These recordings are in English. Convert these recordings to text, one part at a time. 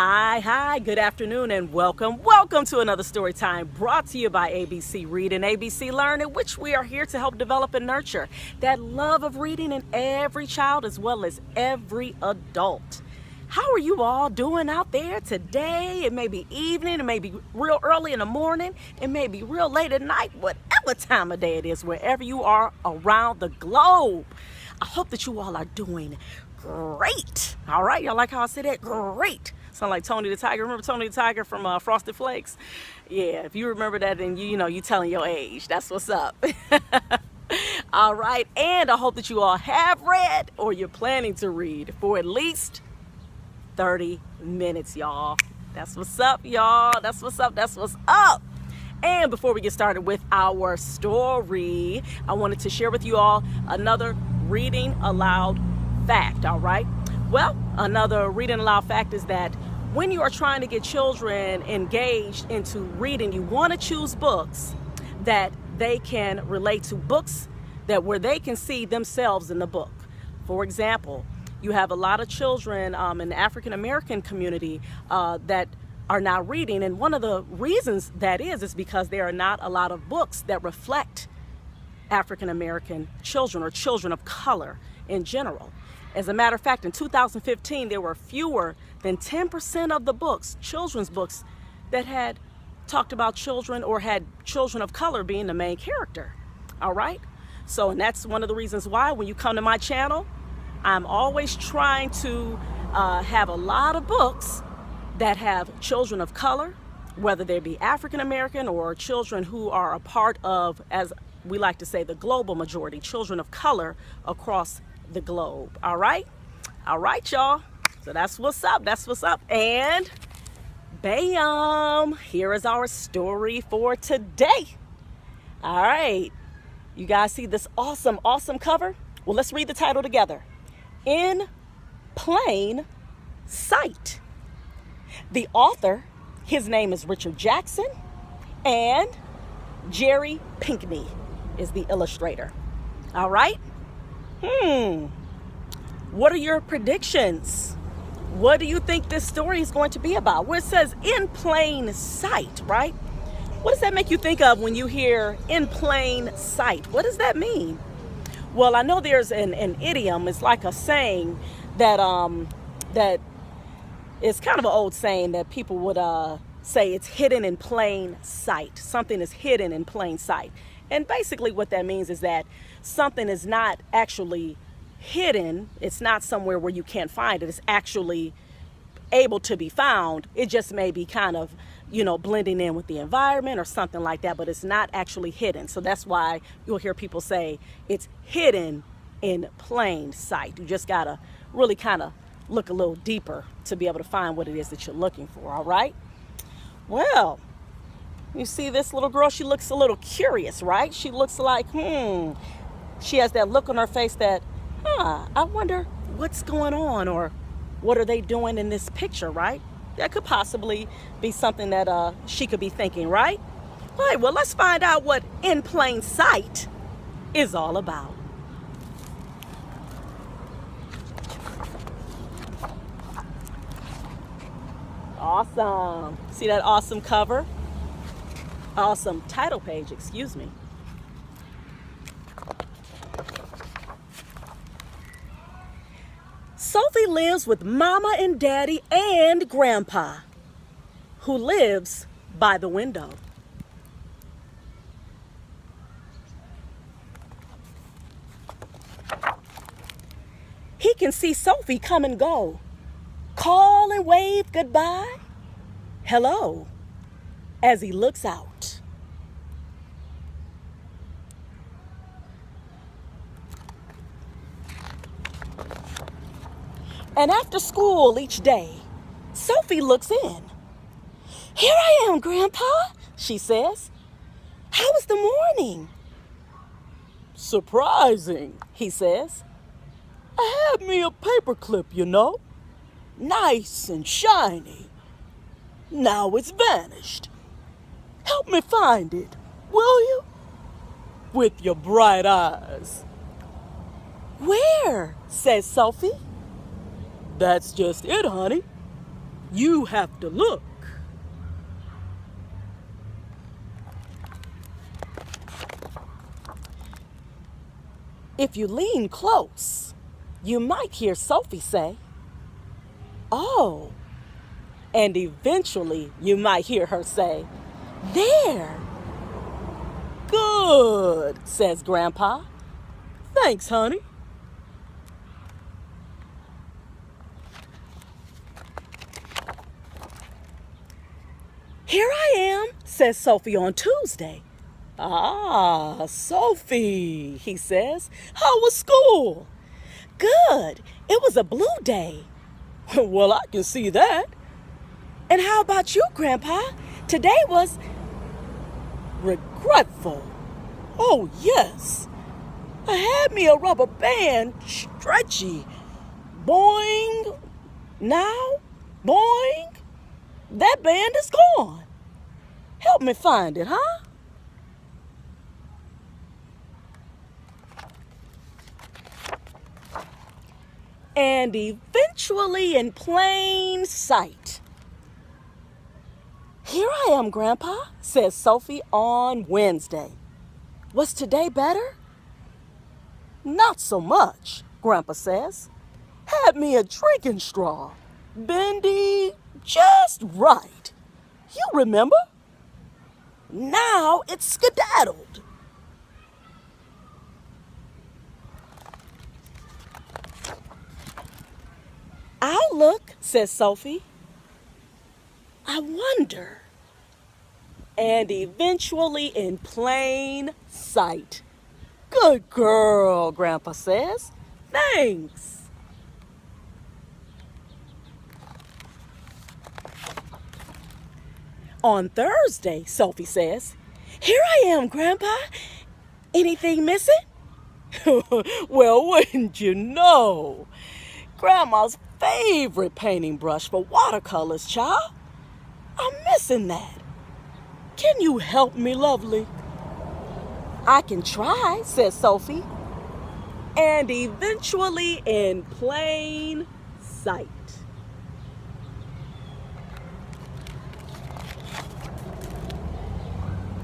Hi, good afternoon and welcome to another story time brought to you by ABC Read and ABC Learn, in which we are here to help develop and nurture that love of reading in every child as well as every adult. How are you all doing out there today? It may be evening, it may be real early in the morning, it may be real late at night, whatever time of day it is, wherever you are around the globe. I hope that you all are doing great. All right, y'all like how I said that? Great. Sound like Tony the Tiger. Remember Tony the Tiger from Frosted Flakes? Yeah, if you remember that, then you telling your age. That's what's up. All right, and I hope that you all have read or you're planning to read for at least 30 minutes, y'all. That's what's up, y'all. That's what's up. And before we get started with our story, I wanted to share with you all another reading aloud fact, all right? Well, another reading aloud fact is that when you are trying to get children engaged into reading, you want to choose books that they can relate to, books that where they can see themselves in the book. For example, you have a lot of children in the AfricanAmerican community that are now reading, and one of the reasons that is because there are not a lot of books that reflect African-American children or children of color in general. As a matter of fact, in 2015, there were fewer than 10% of the books, children's books, that had talked about children or had children of color being the main character. All right? So, and that's one of the reasons why when you come to my channel, I'm always trying to have a lot of books that have children of color, whether they be African-American or children who are a part of, as we like to say, the global majority, children of color across the globe. All right, y'all. So that's what's up. And bam, here is our story for today. All right, you guys see this awesome cover? Well, let's read the title together. In Plain Sight. The author, his name is Richard Jackson, and Jerry Pinkney is the illustrator. All right. What are your predictions? What do you think this story is going to be about? Where it says in plain sight, right? What does that make you think of when you hear in plain sight? What does that mean? Well, I know there's an idiom. It's like a saying that that is kind of an old saying that people would say it's hidden in plain sight. Something is hidden in plain sight. And basically what that means is that something is not actually hidden. It's not somewhere where you can't find it. It's actually able to be found. It just may be kind of, blending in with the environment or something like that, but it's not actually hidden. So that's why you'll hear people say it's hidden in plain sight. You just got to really kind of look a little deeper to be able to find what it is that you're looking for, all right? Well, you see this little girl, she looks a little curious, right? She looks like, she has that look on her face that, I wonder what's going on or what are they doing in this picture, right? That could possibly be something that she could be thinking, right? All right, well, let's find out what in plain sight is all about. Awesome. See that awesome cover? Awesome title page, excuse me. Sophie lives with Mama and Daddy and Grandpa, who lives by the window. He can see Sophie come and go, call and wave goodbye, hello, as he looks out. And after school each day, Sophie looks in. Here I am, Grandpa, she says. How was the morning? Surprising, he says. I had me a paperclip, nice and shiny. Now it's vanished. Help me find it, will you? With your bright eyes. Where? Says Sophie. That's just it, honey. You have to look. If you lean close, you might hear Sophie say, "Oh." And eventually you might hear her say, "There." "Good," says Grandpa. "Thanks, honey." "Here I am," says Sophie on Tuesday. "Ah, Sophie," he says, "how was school?" "Good. It was a blue day." "Well, I can see that." "And how about you, Grandpa? Today was regretful." "Oh, yes. I had me a rubber band, stretchy. Boing. Now, boing. That band is gone. Help me find it, huh?" And eventually in plain sight. "Here I am, Grandpa," says Sophie on Wednesday. "Was today better?" "Not so much," Grandpa says. "Had me a drinking straw. Bendy just right. You remember? Now it's skedaddled." "I'll look," says Sophie. "I wonder." And eventually in plain sight. "Good girl," Grandpa says. "Thanks." On Thursday, Sophie says, "Here I am, Grandpa. Anything missing?" "Well, wouldn't you know? Grandma's favorite painting brush for watercolors, child. I'm missing that. Can you help me, lovely?" "I can try," says Sophie. And eventually in plain sight.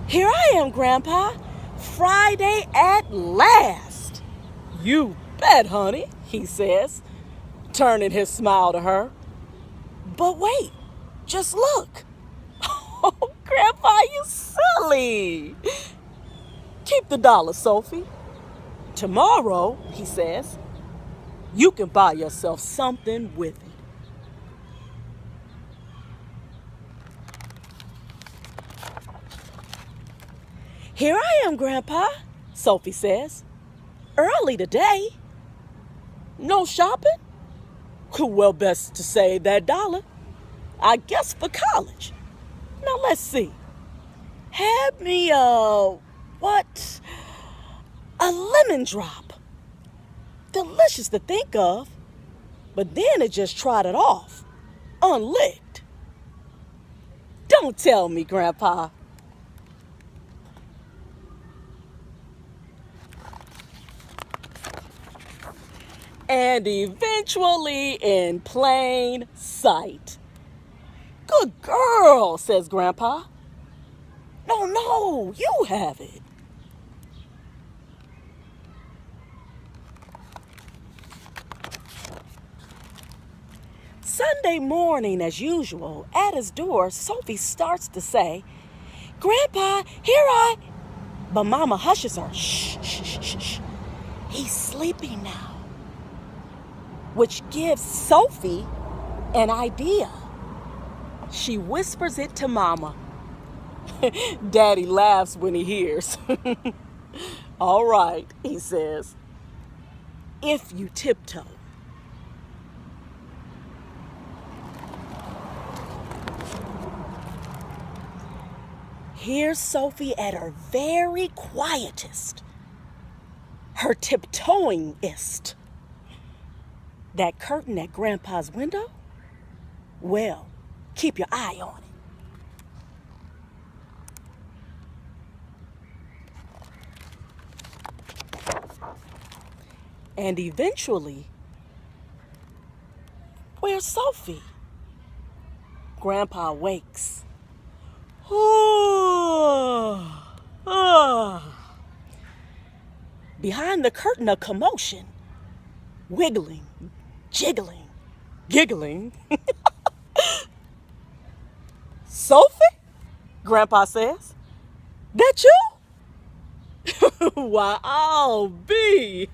"Here I am, Grandpa. Friday at last." "You bet, honey," he says, turning his smile to her. "But wait, just look." "Oh, Grandpa, you silly." "Keep the dollar, Sophie. Tomorrow," he says, "you can buy yourself something with it." "Here I am, Grandpa," Sophie says. "Early today." "No shopping?" "Well, best to save that dollar. I guess for college. Now let's see. Had me a lemon drop. Delicious to think of, but then it just trotted off, unlicked." "Don't tell me, Grandpa." And eventually in plain sight. "Good girl," says Grandpa. No, you have it." Sunday morning, as usual, at his door, Sophie starts to say, "Grandpa, here I..." But Mama hushes her. "Shh, shh, shh, shh, shh. He's sleeping now." Which gives Sophie an idea. She whispers it to Mama. Daddy laughs when he hears. "All right," he says, "if you tiptoe." Here's Sophie at her very quietest, her tiptoeingest. That curtain at Grandpa's window? Well, keep your eye on it. And eventually, where's Sophie? Grandpa wakes. Behind the curtain, a commotion. Wiggling, jiggling, giggling. Sophie? Grandpa says. That you? Why, I'll be.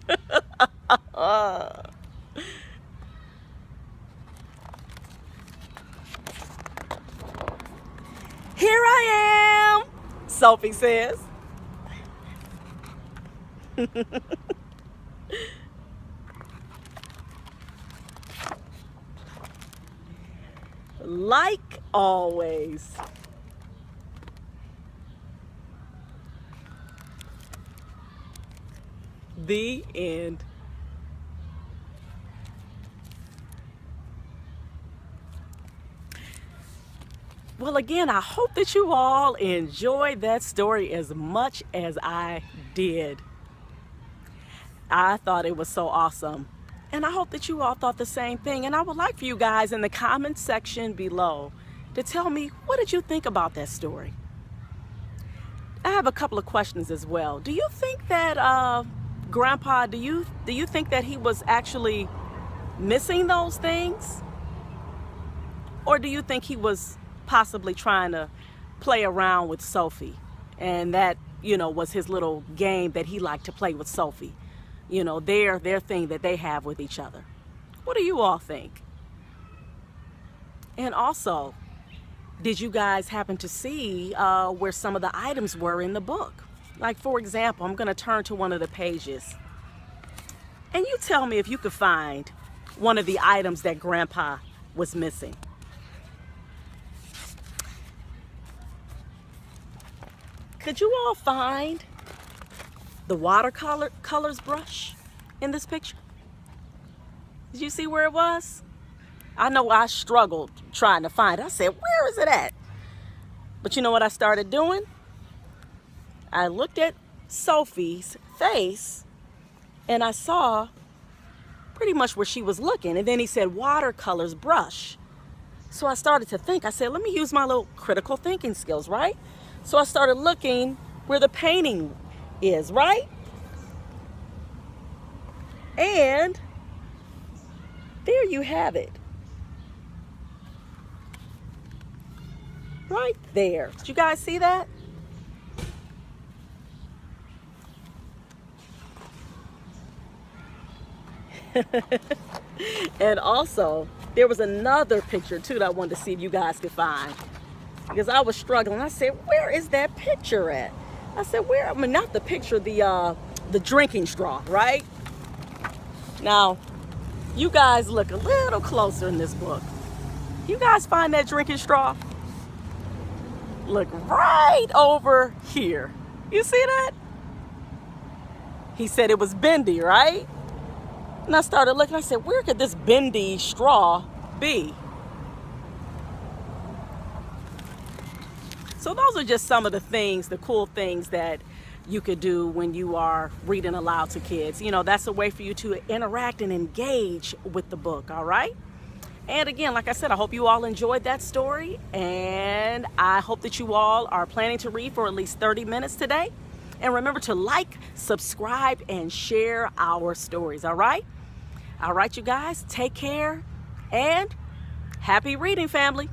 Here I am, Sophie says. Like always. The end. Well, again, I hope that you all enjoyed that story as much as I did. I thought it was so awesome. And I hope that you all thought the same thing. And I would like for you guys in the comment section below to tell me, what did you think about that story? I have a couple of questions as well. Do you think that Grandpa, do you think that he was actually missing those things? Or do you think he was possibly trying to play around with Sophie, and that, was his little game that he liked to play with Sophie? Their thing that they have with each other. What do you all think? And also, did you guys happen to see where some of the items were in the book? Like, for example, I'm going to turn to one of the pages. And you tell me if you could find one of the items that Grandpa was missing. Could you all find the watercolors brush in this picture? Did you see where it was? I know I struggled trying to find it. I said, where is it at? But you know what I started doing? I looked at Sophie's face and I saw pretty much where she was looking. And then he said, watercolors brush. So I started to think. I said, let me use my little critical thinking skills, right? So I started looking where the painting is, right? And there you have it. Right there. Did you guys see that? And also, there was another picture too that I wanted to see if you guys could find. Because I was struggling. I said, where is that picture at? I said, not the picture, the drinking straw, right? Now, you guys look a little closer in this book. You guys find that drinking straw? Look right over here. You see that? He said it was bendy, right? And I started looking. I said, where could this bendy straw be? So those are just some of the things, the cool things that you could do when you are reading aloud to kids. That's a way for you to interact and engage with the book, all right? And again, like I said, I hope you all enjoyed that story. And I hope that you all are planning to read for at least 30 minutes today. And remember to like, subscribe, and share our stories, all right? All right, you guys, take care and happy reading, family.